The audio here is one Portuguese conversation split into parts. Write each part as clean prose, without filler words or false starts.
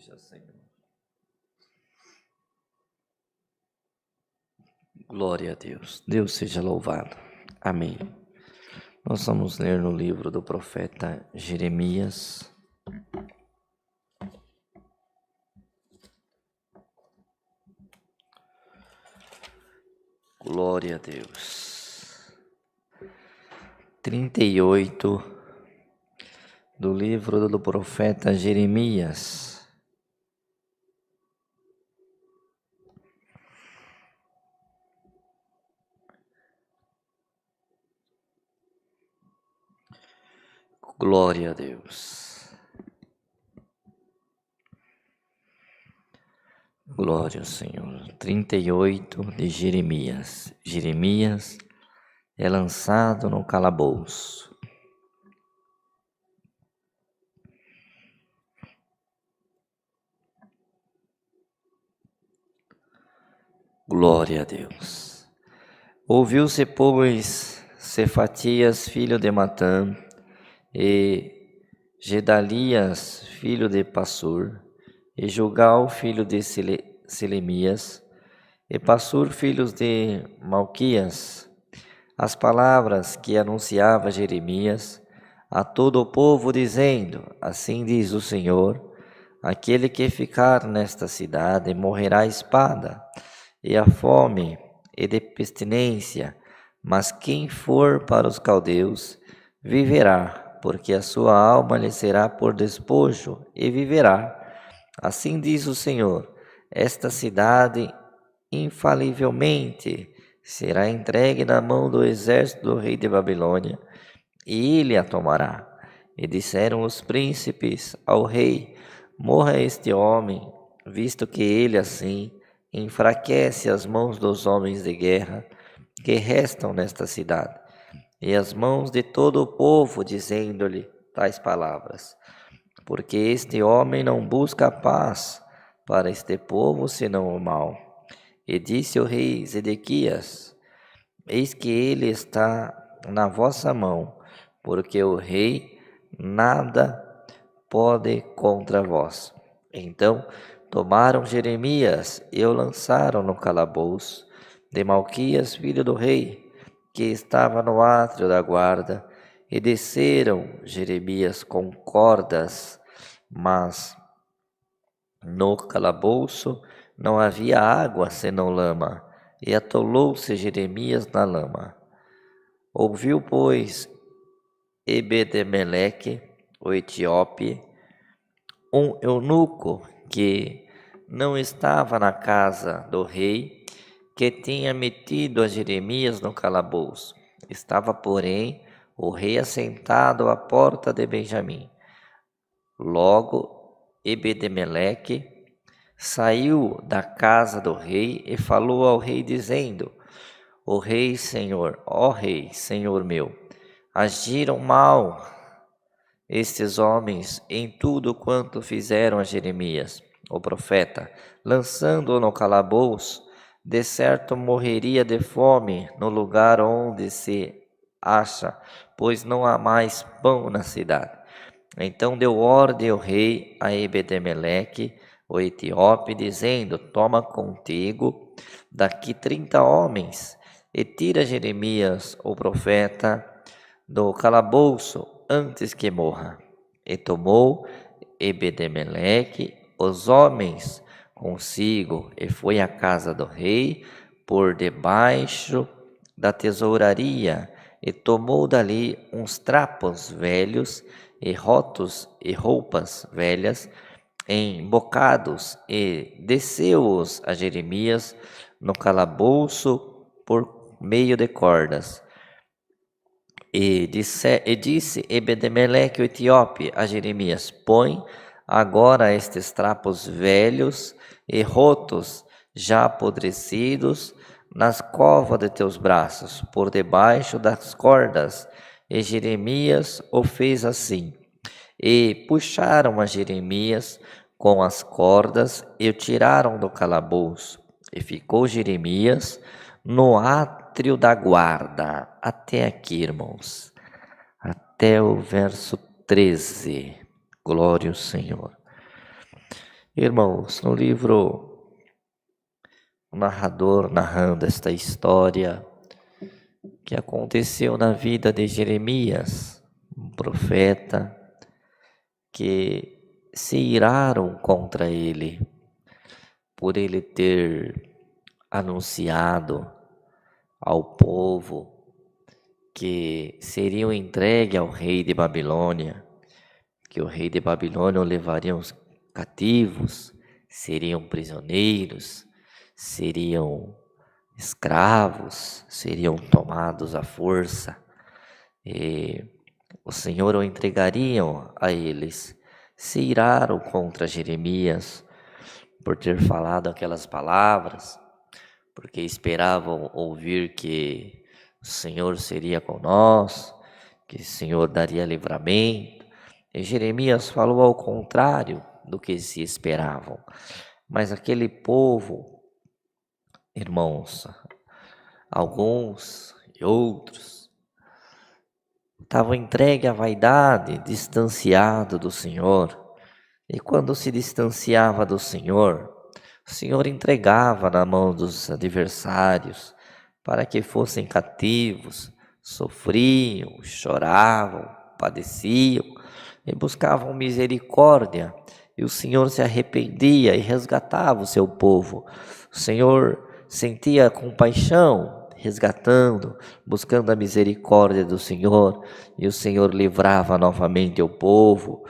seja, Senhor. Glória a Deus. Deus seja louvado. Amém. Nós vamos ler no livro do profeta Jeremias. Glória a Deus. 38 do livro do profeta Jeremias. Glória a Deus. Glória ao Senhor. 38 de Jeremias. Jeremias é lançado no calabouço. Glória a Deus. Ouviu-se, pois, Cefatias, filho de Matã, e Gedalias, filho de Passur, e Jugal, filho de Selemias, e Passur, filhos de Malquias, as palavras que anunciava Jeremias a todo o povo, dizendo: Assim diz o Senhor, aquele que ficar nesta cidade morrerá a espada, e a fome, e de pestilência, mas quem for para os caldeus viverá, porque a sua alma lhe será por despojo, e viverá. Assim diz o Senhor: esta cidade infalivelmente será entregue na mão do exército do rei de Babilônia, e ele a tomará. E disseram os príncipes ao rei: morra este homem, visto que ele assim enfraquece as mãos dos homens de guerra que restam nesta cidade, e as mãos de todo o povo, dizendo-lhe tais palavras. Porque este homem não busca a paz para este povo, senão o mal. E disse o rei Zedequias: eis que ele está na vossa mão, porque o rei nada pode contra vós. Então tomaram Jeremias e o lançaram no calabouço de Malquias, filho do rei, que estava no átrio da guarda, e desceram Jeremias com cordas, mas no calabouço não havia água senão lama, e atolou-se Jeremias na lama. Ouviu, pois, Ebed-Meleque, o etíope, um eunuco que não estava na casa do rei, que tinha metido a Jeremias no calabouço. Estava, porém, o rei assentado à porta de Benjamim. Logo, Ebed-Meleque saiu da casa do rei e falou ao rei, dizendo: ó rei, senhor meu, agiram mal estes homens em tudo quanto fizeram a Jeremias, o profeta, lançando-o no calabouço. De certo morreria de fome no lugar onde se acha, pois não há mais pão na cidade. Então deu ordem o rei a Ebed-Meleque, o etíope, dizendo: toma contigo daqui 30 homens e tira Jeremias, o profeta, do calabouço antes que morra. E tomou Ebed-Meleque os homens consigo e foi à casa do rei por debaixo da tesouraria, e tomou dali uns trapos velhos e rotos e roupas velhas em bocados, e desceu-os a Jeremias no calabouço por meio de cordas. E disse Ebed-Meleque, o etíope, a Jeremias: põe agora estes trapos velhos e rotos, já apodrecidos, nas covas de teus braços, por debaixo das cordas. E Jeremias o fez assim. E puxaram a Jeremias com as cordas e o tiraram do calabouço. E ficou Jeremias no átrio da guarda. Até aqui, irmãos. Até o verso 13. Glória ao Senhor. Irmãos, no livro, o narrador narrando esta história que aconteceu na vida de Jeremias, um profeta, que se iraram contra ele, por ele ter anunciado ao povo que seriam entregues ao rei de Babilônia, que o rei de Babilônia o levaria os cativos, seriam prisioneiros, seriam escravos, seriam tomados à força, e o Senhor o entregariam a eles. Se iraram contra Jeremias por ter falado aquelas palavras, porque esperavam ouvir que o Senhor seria com nós, que o Senhor daria livramento. E Jeremias falou ao contrário do que se esperavam. Mas aquele povo, irmãos, alguns e outros, estavam entregues à vaidade, distanciado do Senhor. E quando se distanciava do Senhor, o Senhor entregava na mão dos adversários para que fossem cativos, sofriam, choravam, padeciam e buscavam misericórdia. E o Senhor se arrependia e resgatava o seu povo. O Senhor sentia compaixão, resgatando, buscando a misericórdia do Senhor, e o Senhor livrava novamente o povo.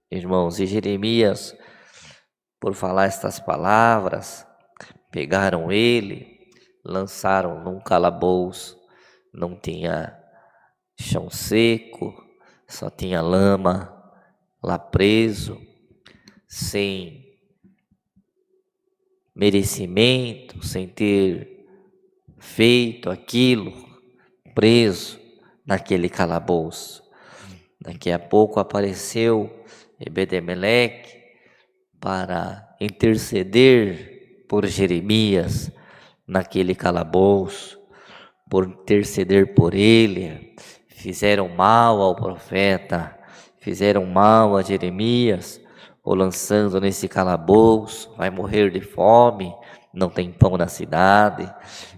Irmãos, e Jeremias, por falar estas palavras, pegaram ele, lançaram num calabouço, não tinha chão seco, só tinha lama, lá preso, sem merecimento, sem ter feito aquilo, preso naquele calabouço. Daqui a pouco apareceu Ebed-Meleque para interceder por Jeremias naquele calabouço, por interceder por ele. Fizeram mal ao profeta, fizeram mal a Jeremias, o lançando nesse calabouço, vai morrer de fome, não tem pão na cidade.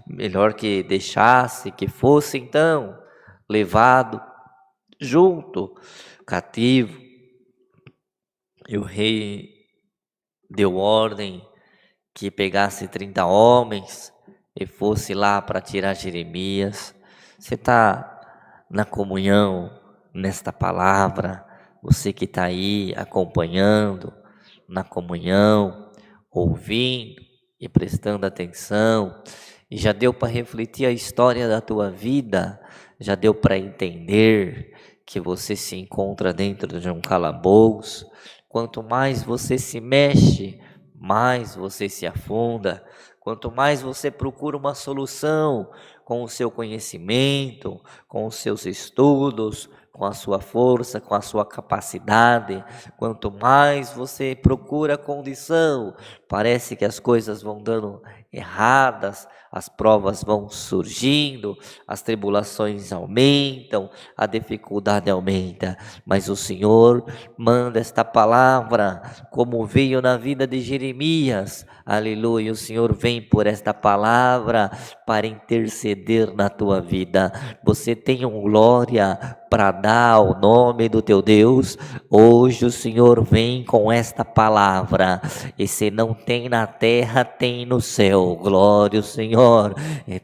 Melhor que deixasse, que fosse então levado junto, cativo. E o rei deu ordem que pegasse 30 homens e fosse lá para tirar Jeremias. Você está na comunhão nesta palavra, você que está aí acompanhando, na comunhão, ouvindo e prestando atenção, e já deu para refletir a história da tua vida, já deu para entender que você se encontra dentro de um calabouço. Quanto mais você se mexe, mais você se afunda. Quanto mais você procura uma solução com o seu conhecimento, com os seus estudos, com a sua força, com a sua capacidade, quanto mais você procura condição, parece que as coisas vão dando erradas, as provas vão surgindo, as tribulações aumentam, a dificuldade aumenta, mas o Senhor manda esta palavra, como veio na vida de Jeremias, aleluia, o Senhor vem por esta palavra para interceder na tua vida. Você tem um glória para dar ao nome do teu Deus. Hoje o Senhor vem com esta palavra, e se não tem na terra, tem no céu. Glória ao Senhor.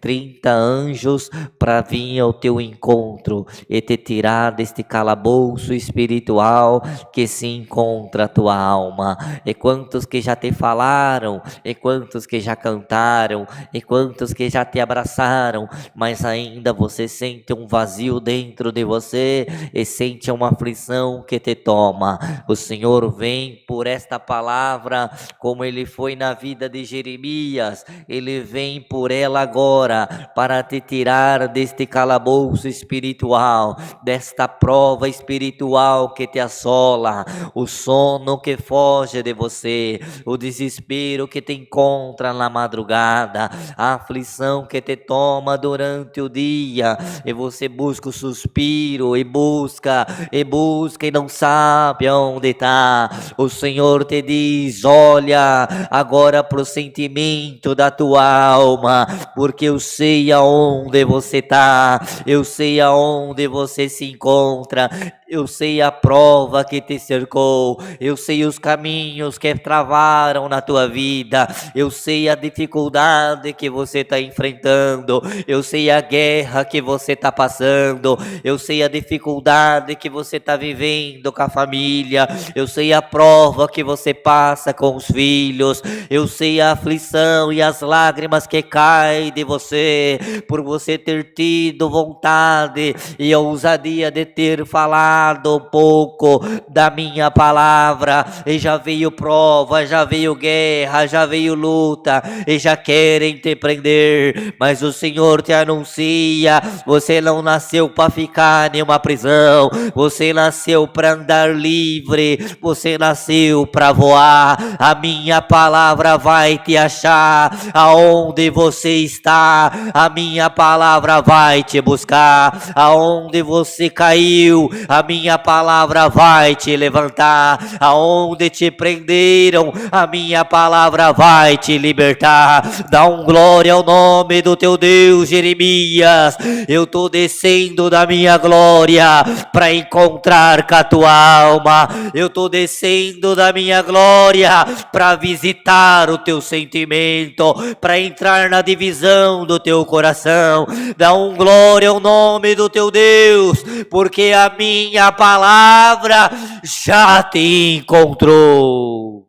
30 anjos para vir ao teu encontro e te tirar deste calabouço espiritual que se encontra a tua alma. E quantos que já te falaram, e quantos que já cantaram, e quantos que já te abraçaram, mas ainda você sente um vazio dentro de você e sente uma aflição que te toma. O Senhor vem por esta palavra, como ele foi na vida de Jeremias, Ele vem por ela agora para te tirar deste calabouço espiritual, desta prova espiritual que te assola, o sono que foge de você, o desespero que te encontra na madrugada, a aflição que te toma durante o dia, e você busca o suspiro, e busca e não sabe onde está. O Senhor te diz: olha agora para o sentimento da tua alma, porque eu sei aonde você está, eu sei aonde você se encontra, eu sei a prova que te cercou, eu sei os caminhos que travaram na tua vida, eu sei a dificuldade que você está enfrentando, eu sei a guerra que você está passando, eu sei a dificuldade que você está vivendo com a família, eu sei a prova que você passa com os filhos, eu sei a aflição e as lágrimas que caem de você, por você ter tido vontade e a ousadia de ter falado um pouco da minha palavra, e já veio prova, já veio guerra, já veio luta, e já querem te prender, mas o Senhor te anuncia: você não nasceu para ficar em uma prisão, você nasceu para andar livre, você nasceu para voar. A minha palavra vai te achar aonde você está, a minha palavra vai te buscar aonde você caiu, a minha palavra vai te levantar, aonde te prenderam, a minha palavra vai te libertar. Dá um glória ao nome do teu Deus, Jeremias. Eu estou descendo da minha glória para encontrar com a tua alma, eu estou descendo da minha glória para visitar o teu sentimento, para entrar na divisão do teu coração. Dá um glória ao nome do teu Deus, porque a minha palavra já te encontrou.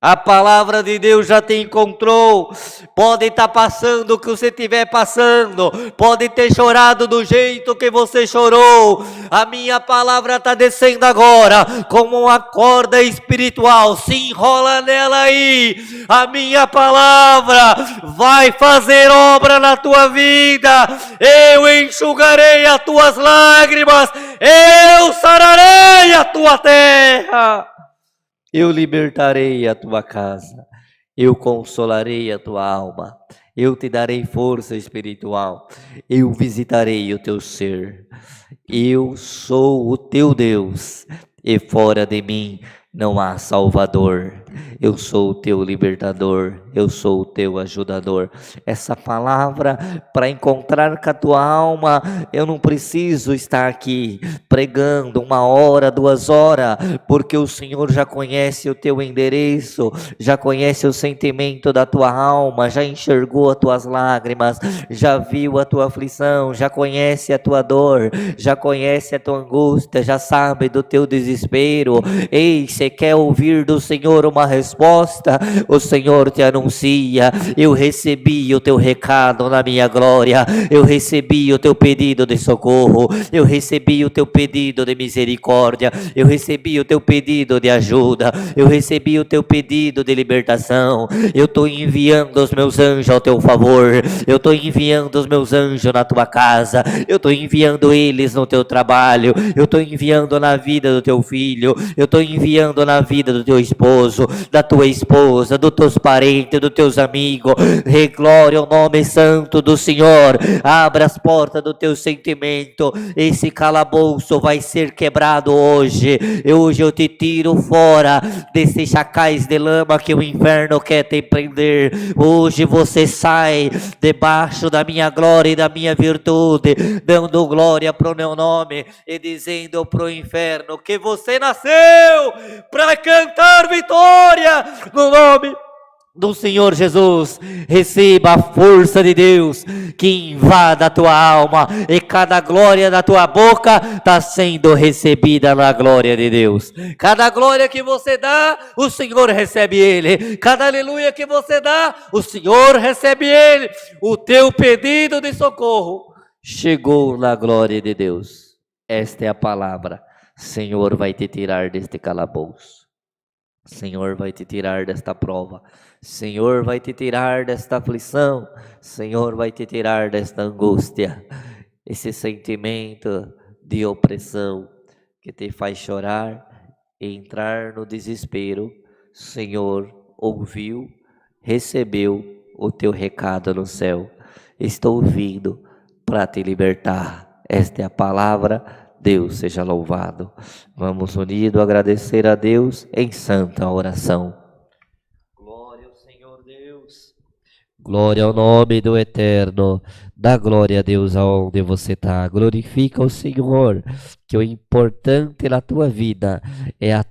A palavra de Deus já te encontrou. Pode estar passando o que você estiver passando, pode ter chorado do jeito que você chorou, a minha palavra está descendo agora como uma corda espiritual. Se enrola nela aí, a minha palavra vai fazer obra na tua vida. Eu enxugarei as tuas lágrimas, eu sararei a tua terra, eu libertarei a tua casa, eu consolarei a tua alma, eu te darei força espiritual, eu visitarei o teu ser. Eu sou o teu Deus, e fora de mim não há Salvador. Eu sou o teu libertador, eu sou o teu ajudador. Essa palavra, para encontrar com a tua alma, eu não preciso estar aqui pregando 1 hora, 2 horas, porque o Senhor já conhece o teu endereço, já conhece o sentimento da tua alma, já enxergou as tuas lágrimas, já viu a tua aflição, já conhece a tua dor, já conhece a tua angústia, já sabe do teu desespero. Ei, você quer ouvir do Senhor uma resposta? O Senhor te anuncia: eu recebi o teu recado na minha glória, eu recebi o teu pedido de socorro, eu recebi o teu pedido de misericórdia, eu recebi o teu pedido de ajuda, eu recebi o teu pedido de libertação. Eu estou enviando os meus anjos ao teu favor, eu estou enviando os meus anjos na tua casa, eu estou enviando eles no teu trabalho, eu estou enviando na vida do teu filho, eu estou enviando na vida do teu esposo, da tua esposa, dos teus parentes, dos teus amigos. Glória ao nome santo do Senhor. Abra as portas do teu sentimento. Esse calabouço vai ser quebrado hoje. Hoje eu te tiro fora desses chacais de lama que o inferno quer te prender. Hoje você sai debaixo da minha glória e da minha virtude, dando glória para o meu nome e dizendo para o inferno que você nasceu para cantar vitória no nome do Senhor Jesus. Receba a força de Deus que invada a tua alma, e cada glória da tua boca está sendo recebida na glória de Deus. Cada glória que você dá, o Senhor recebe ele. Cada aleluia que você dá, o Senhor recebe ele. O teu pedido de socorro chegou na glória de Deus. Esta é a palavra. Senhor vai te tirar deste calabouço. Senhor vai te tirar desta prova, Senhor vai te tirar desta aflição, Senhor vai te tirar desta angústia, esse sentimento de opressão que te faz chorar e entrar no desespero. Senhor ouviu, recebeu o teu recado no céu. Estou vindo para te libertar. Esta é a palavra. Deus seja louvado. Vamos unidos agradecer a Deus em santa oração. Glória ao Senhor Deus. Glória ao nome do Eterno. Dá glória a Deus aonde você está. Glorifica o Senhor, que o importante na tua vida é a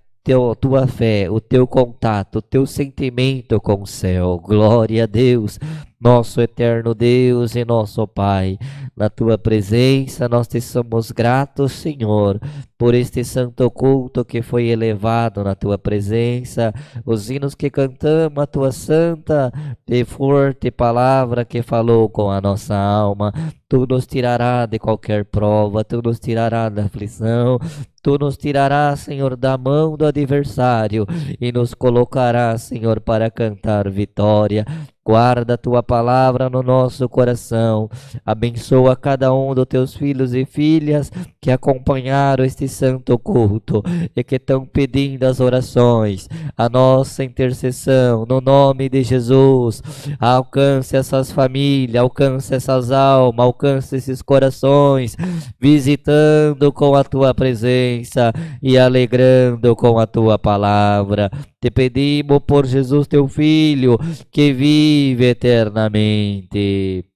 tua fé, o teu contato, o teu sentimento com o céu. Glória a Deus, nosso eterno Deus e nosso Pai. Na tua presença nós te somos gratos, Senhor, por este santo culto que foi elevado na tua presença, os hinos que cantamos, a tua santa e forte palavra que falou com a nossa alma. Tu nos tirarás de qualquer prova, tu nos tirarás da aflição, tu nos tirarás, Senhor, da mão do adversário e nos colocarás, Senhor, para cantar vitória. Guarda a tua palavra no nosso coração, abençoa cada um dos teus filhos e filhas que acompanharam este santo culto e que estão pedindo as orações, a nossa intercessão, no nome de Jesus. Alcance essas famílias, alcance essas almas, alcance esses corações, visitando com a tua presença e alegrando com a tua palavra. Te pedimos por Jesus teu Filho, que vive eternamente.